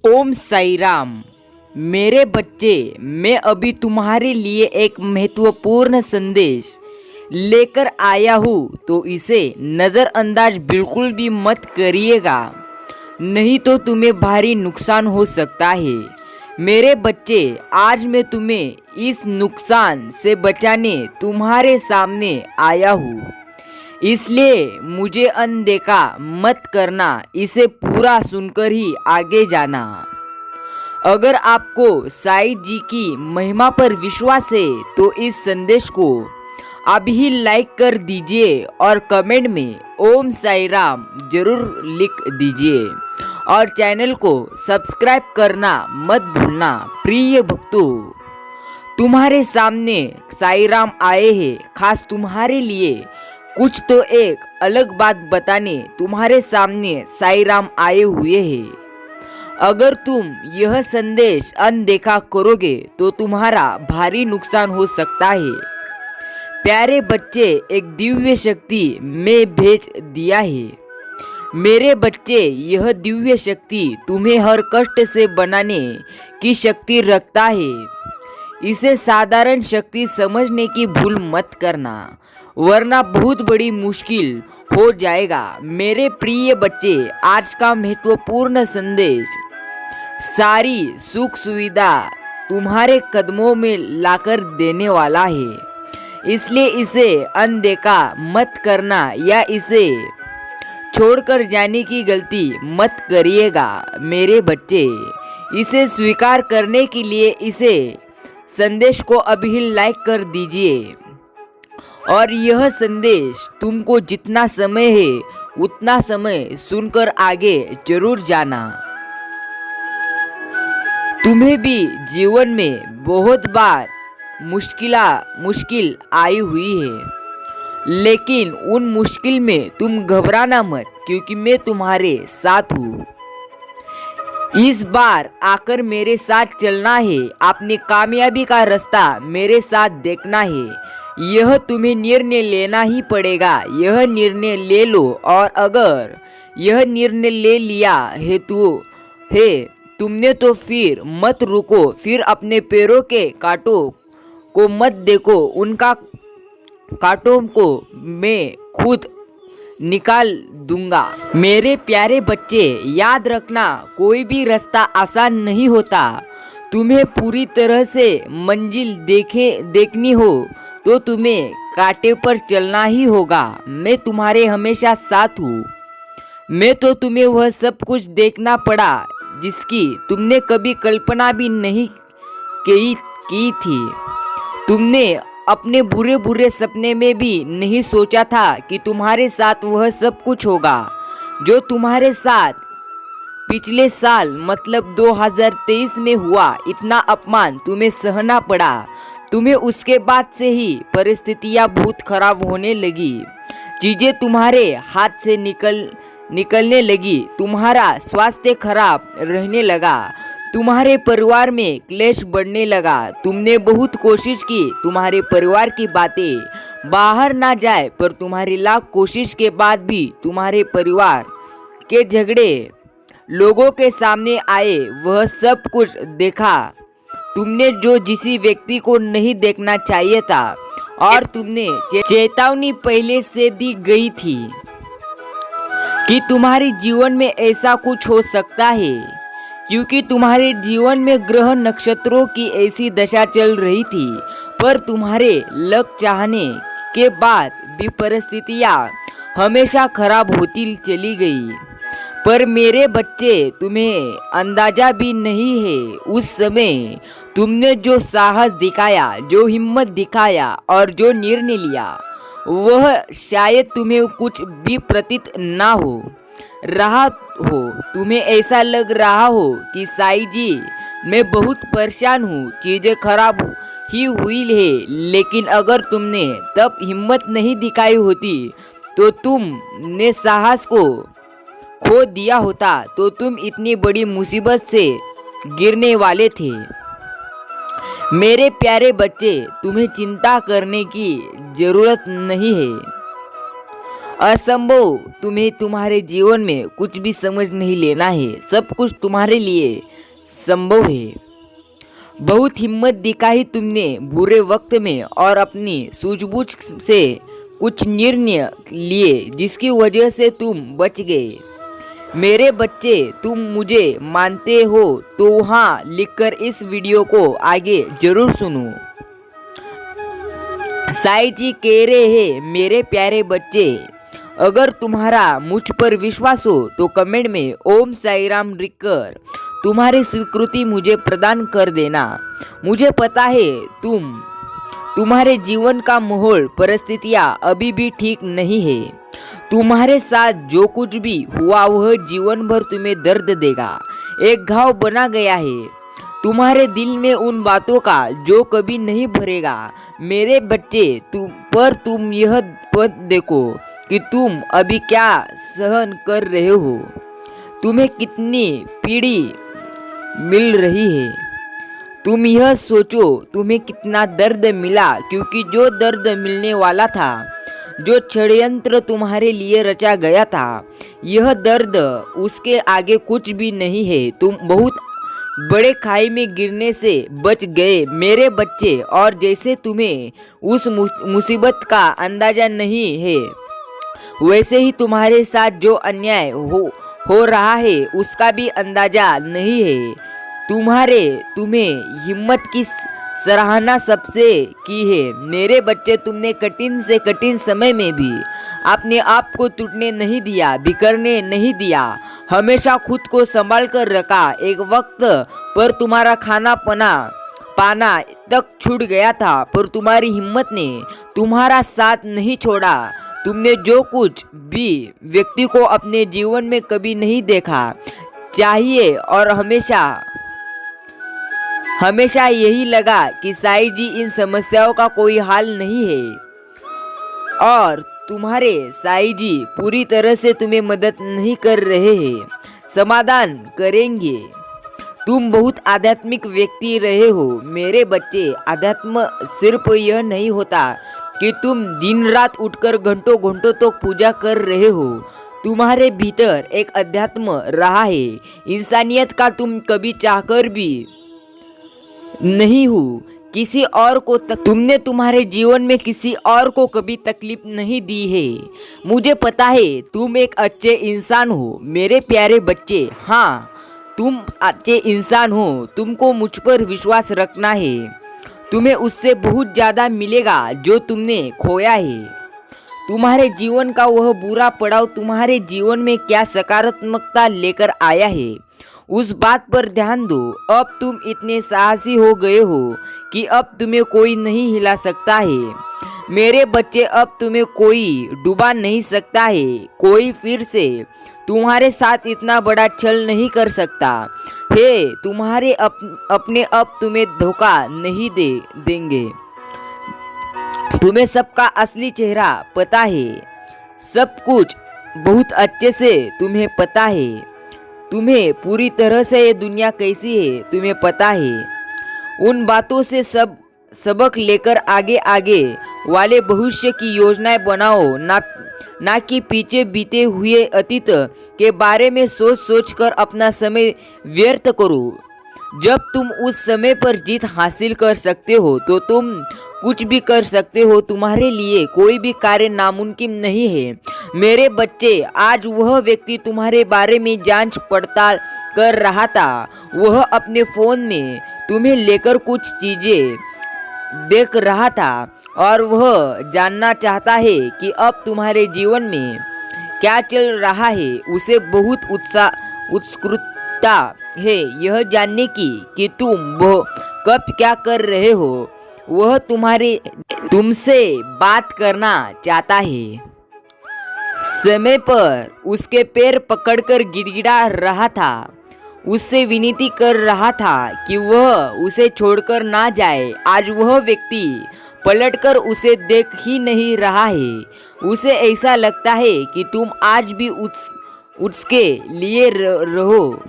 ओम साई राम। मेरे बच्चे, मैं अभी तुम्हारे लिए एक महत्वपूर्ण संदेश लेकर आया हूँ, तो इसे नज़रअंदाज बिल्कुल भी मत करिएगा, नहीं तो तुम्हें भारी नुकसान हो सकता है। मेरे बच्चे, आज मैं तुम्हें इस नुकसान से बचाने तुम्हारे सामने आया हूँ, इसलिए मुझे अनदेखा मत करना, इसे पूरा सुनकर ही आगे जाना। अगर आपको साईं जी की महिमा पर विश्वास है तो इस संदेश को अभी लाइक कर दीजिए और कमेंट में ओम साई राम जरूर लिख दीजिए और चैनल को सब्सक्राइब करना मत भूलना। प्रिय भक्तों, तुम्हारे सामने साई राम आए हैं खास तुम्हारे लिए। कुछ तो एक अलग बात बताने तुम्हारे सामने साई राम आए हुए हैं। अगर तुम यह संदेश अनदेखा करोगे तो तुम्हारा भारी नुकसान हो सकता है। प्यारे बच्चे, एक दिव्य शक्ति मैं भेज दिया है। मेरे बच्चे, यह दिव्य शक्ति तुम्हें हर कष्ट से बनाने की शक्ति रखता है। इसे साधारण शक्ति समझने की भूल मत करना, वरना बहुत बड़ी मुश्किल हो जाएगा। मेरे प्रिय बच्चे, आज का महत्वपूर्ण संदेश सारी सुख सुविधा तुम्हारे कदमों में लाकर देने वाला है, इसलिए इसे अनदेखा मत करना या इसे छोड़कर जाने की गलती मत करिएगा। मेरे बच्चे, इसे स्वीकार करने के लिए इसे संदेश को अभी लाइक कर दीजिए और यह संदेश तुमको जितना समय है उतना समय सुनकर आगे जरूर जाना। तुम्हें भी जीवन में बहुत बार मुश्किल आई हुई है, लेकिन उन मुश्किल में तुम घबराना मत, क्योंकि मैं तुम्हारे साथ हूँ। इस बार आकर मेरे साथ चलना है, अपनी कामयाबी का रास्ता मेरे साथ देखना है। यह तुम्हें निर्णय लेना ही पड़ेगा। यह निर्णय ले लो, और अगर यह निर्णय ले लिया है तुमने तो फिर मत रुको, फिर अपने पैरों के कांटों को मत देखो, उनका कांटों को मैं खुद निकाल दूंगा। मेरे प्यारे बच्चे, याद रखना, कोई भी रास्ता आसान नहीं होता। तुम्हें पूरी तरह से मंजिल देखनी हो तो तुम्हें कांटे पर चलना ही होगा। मैं तुम्हारे हमेशा साथ हूँ। मैं तो तुम्हें वह सब कुछ देखना पड़ा जिसकी तुमने कभी कल्पना भी नहीं की थी। तुमने अपने बुरे सपने में भी नहीं सोचा था कि तुम्हारे साथ वह सब कुछ होगा जो तुम्हारे साथ पिछले साल मतलब 2023 में हुआ। इतना अपमान तुम्हें सहना पड़ा। तुम्हें उसके बाद से ही परिस्थितियां बहुत खराब होने लगी, चीजें तुम्हारे हाथ से निकलने लगी, तुम्हारा स्वास्थ्य खराब रहने लगा, तुम्हारे परिवार में क्लेश बढ़ने लगा। तुमने बहुत कोशिश की तुम्हारे परिवार की बातें बाहर ना जाए, पर तुम्हारी लाख कोशिश के बाद भी तुम्हारे परिवार के झगड़े लोगों के सामने आए। वह सब कुछ देखा तुमने जो जिस व्यक्ति को नहीं देखना चाहिए था, और तुमने चेतावनी पहले से दी गई थी कि तुम्हारे जीवन में ऐसा कुछ हो सकता है, क्योंकि तुम्हारे जीवन में ग्रह नक्षत्रों की ऐसी दशा चल रही थी। पर तुम्हारे लक चाहने के बाद भी परिस्थितियां हमेशा खराब होती चली गई। पर मेरे बच्चे, तुम्हें अंदाजा भी नहीं है उस समय तुमने जो साहस दिखाया, जो हिम्मत दिखाया और जो निर्णय लिया, वह शायद तुम्हें कुछ भी प्रतीत ना हो रहा हो। तुम्हें ऐसा लग रहा हो कि साईं जी, मैं बहुत परेशान हूँ, चीजें खराब ही हुई है। लेकिन अगर तुमने तब हिम्मत नहीं दिखाई होती तो तुमने साहस को खो दिया होता, तो तुम इतनी बड़ी मुसीबत से गिरने वाले थे। मेरे प्यारे बच्चे, तुम्हें चिंता करने की जरूरत नहीं है। असंभव तुम्हें तुम्हारे जीवन में कुछ भी समझ नहीं लेना है, सब कुछ तुम्हारे लिए संभव है। बहुत हिम्मत दिखाई तुमने बुरे वक्त में और अपनी सूझबूझ से कुछ निर्णय लिए जिसकी वजह से तुम बच गए। मेरे बच्चे, तुम मुझे मानते हो तो वहाँ लिखकर इस वीडियो को आगे जरूर सुनो। साईं जी कह रहे हैं, मेरे प्यारे बच्चे, अगर तुम्हारा मुझ पर विश्वास हो तो कमेंट में ओम साई राम लिखकर तुम्हारी स्वीकृति मुझे प्रदान कर देना। मुझे पता है तुम्हारे जीवन का माहौल परिस्थितियाँ अभी भी ठीक नहीं है। तुम्हारे साथ जो कुछ भी हुआ वह जीवन भर तुम्हें दर्द देगा, एक घाव बना गया है तुम्हारे दिल में उन बातों का जो कभी नहीं भरेगा। मेरे बच्चे, तुम यह पद देखो कि तुम अभी क्या सहन कर रहे हो, तुम्हें कितनी पीड़ी मिल रही है। तुम यह सोचो तुम्हें कितना दर्द मिला, क्योंकि जो दर्द मिलने वाला था, जो षड्यंत्र तुम्हारे लिए रचा गया था, यह दर्द उसके आगे कुछ भी नहीं है। तुम बहुत बड़े खाई में गिरने से बच गए मेरे बच्चे, और जैसे तुम्हें उस मुसीबत का अंदाजा नहीं है, वैसे ही तुम्हारे साथ जो अन्याय हो रहा है उसका भी अंदाजा नहीं है। तुम्हें हिम्मत की सराहना सबसे की है मेरे बच्चे। तुमने कठिन से कठिन समय में भी अपने आप को टूटने नहीं दिया, बिखरने नहीं दिया, हमेशा खुद को संभाल कर रखा। एक वक्त पर तुम्हारा खाना पाना तक छूट गया था, पर तुम्हारी हिम्मत ने तुम्हारा साथ नहीं छोड़ा। तुमने जो कुछ भी व्यक्ति को अपने जीवन में कभी नहीं देखा चाहिए, और हमेशा यही लगा कि साईं जी इन समस्याओं का कोई हल नहीं है, और तुम्हारे साईं जी पूरी तरह से तुम्हें मदद नहीं कर रहे हैं, समाधान करेंगे। तुम बहुत आध्यात्मिक व्यक्ति रहे हो मेरे बच्चे। आध्यात्म सिर्फ यह नहीं होता कि तुम दिन रात उठकर घंटों घंटों तक पूजा कर रहे हो। तुम्हारे भीतर एक अध्यात्म रहा है, इंसानियत का तुम कभी चाहकर भी नहीं हो किसी और को तुमने तुम्हारे जीवन में किसी और को कभी तकलीफ नहीं दी है। मुझे पता है तुम एक अच्छे इंसान हो मेरे प्यारे बच्चे। हाँ, तुम अच्छे इंसान हो, तुमको मुझ पर विश्वास रखना है। तुम्हें उससे बहुत ज़्यादा मिलेगा जो तुमने खोया है। तुम्हारे जीवन का वह बुरा पड़ाव तुम्हारे जीवन में क्या सकारात्मकता लेकर आया है, उस बात पर ध्यान दो। अब तुम इतने साहसी हो गए हो कि अब तुम्हें कोई नहीं हिला सकता है मेरे बच्चे। अब तुम्हें कोई डुबा नहीं सकता है, कोई फिर से तुम्हारे साथ इतना बड़ा छल नहीं कर सकता है। तुम्हारे अपने अब तुम्हें धोखा नहीं देंगे। तुम्हें सबका असली चेहरा पता है, सब कुछ बहुत अच्छे से तुम्हें पता है। तुम्हें पूरी तरह से ये दुनिया कैसी है तुम्हें पता है। उन बातों से सबक लेकर आगे वाले भविष्य की योजनाएं बनाओ, ना कि पीछे बीते हुए अतीत के बारे में सोच कर अपना समय व्यर्थ करो। जब तुम उस समय पर जीत हासिल कर सकते हो तो तुम कुछ भी कर सकते हो। तुम्हारे लिए कोई भी कार्य नामुमकिन नहीं है मेरे बच्चे। आज वह व्यक्ति तुम्हारे बारे में जांच पड़ताल कर रहा था, वह अपने फोन में तुम्हें लेकर कुछ चीजें देख रहा था, और वह जानना चाहता है कि अब तुम्हारे जीवन में क्या चल रहा है। उसे बहुत उत्सुकता है यह जानने की कि तुम कब क्या कर रहे हो। वह तुमसे बात करना चाहता है। समय पर उसके पैर पकड़कर गिड़गिड़ा रहा था, उससे विनती कर रहा था कि वह उसे छोड़कर ना जाए। आज वह व्यक्ति पलटकर उसे देख ही नहीं रहा है। उसे ऐसा लगता है कि तुम आज भी उसके लिए रहो,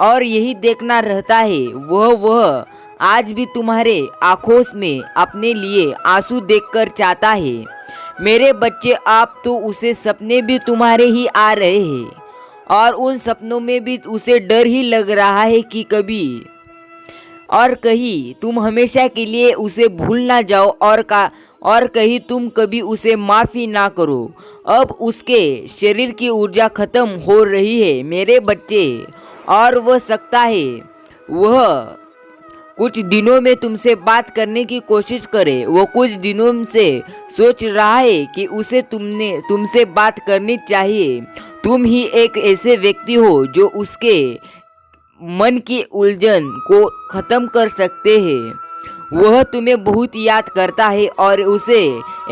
और यही देखना रहता है। वह आज भी तुम्हारे आंखों में अपने लिए आंसू देखकर चाहता है। मेरे बच्चे, आप तो उसे सपने भी तुम्हारे ही आ रहे हैं और उन सपनों में भी उसे डर ही लग रहा है कि कभी और कहीं तुम हमेशा के लिए उसे भूल ना जाओ और कहीं तुम कभी उसे माफ़ी ना करो। अब उसके शरीर की ऊर्जा खत्म हो रही है मेरे बच्चे, और वह सकता है वह कुछ दिनों में तुमसे बात करने की कोशिश करे। वो कुछ दिनों से सोच रहा है कि उसे तुमसे बात करनी चाहिए। तुम ही एक ऐसे व्यक्ति हो जो उसके मन की उलझन को खत्म कर सकते हैं। वह तुम्हें बहुत याद करता है और उसे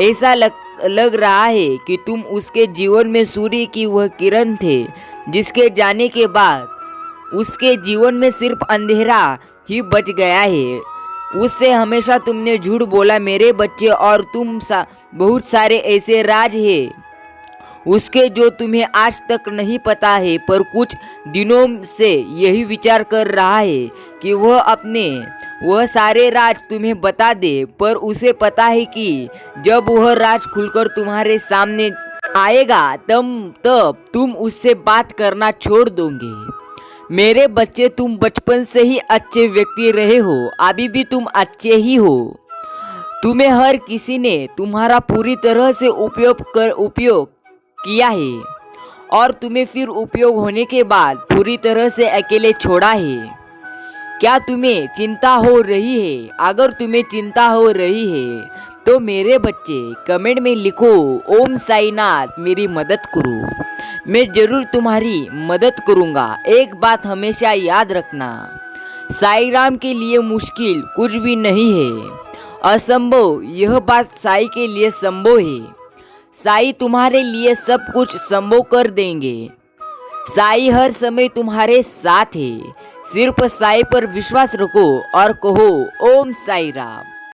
ऐसा लग रहा है कि तुम उसके जीवन में सूर्य की वह किरण थे जिसके जाने के बाद उसके जीवन में सिर्फ अंधेरा ही बच गया है। उससे हमेशा तुमने झूठ बोला मेरे बच्चे, और बहुत सारे ऐसे राज हैं उसके जो तुम्हें आज तक नहीं पता है, पर कुछ दिनों से यही विचार कर रहा है कि वह सारे राज तुम्हें बता दे। पर उसे पता है कि जब वह राज खुलकर तुम्हारे सामने आएगा तब तुम उससे बात करना छोड़ दोगे। मेरे बच्चे, तुम बचपन से ही अच्छे व्यक्ति रहे हो, अभी भी तुम अच्छे ही हो। तुम्हें हर किसी ने तुम्हारा पूरी तरह से उपयोग किया है और तुम्हें फिर उपयोग होने के बाद पूरी तरह से अकेले छोड़ा है। क्या तुम्हें चिंता हो रही है? अगर तुम्हें चिंता हो रही है तो मेरे बच्चे कमेंट में लिखो, ओम साईनाथ मेरी मदद करो। मैं जरूर तुम्हारी मदद करूँगा। एक बात हमेशा याद रखना, साई राम के लिए मुश्किल कुछ भी नहीं है, असंभव यह बात साई के लिए संभव है। साई तुम्हारे लिए सब कुछ संभव कर देंगे। साई हर समय तुम्हारे साथ है। सिर्फ साई पर विश्वास रखो और कहो ओम साई राम।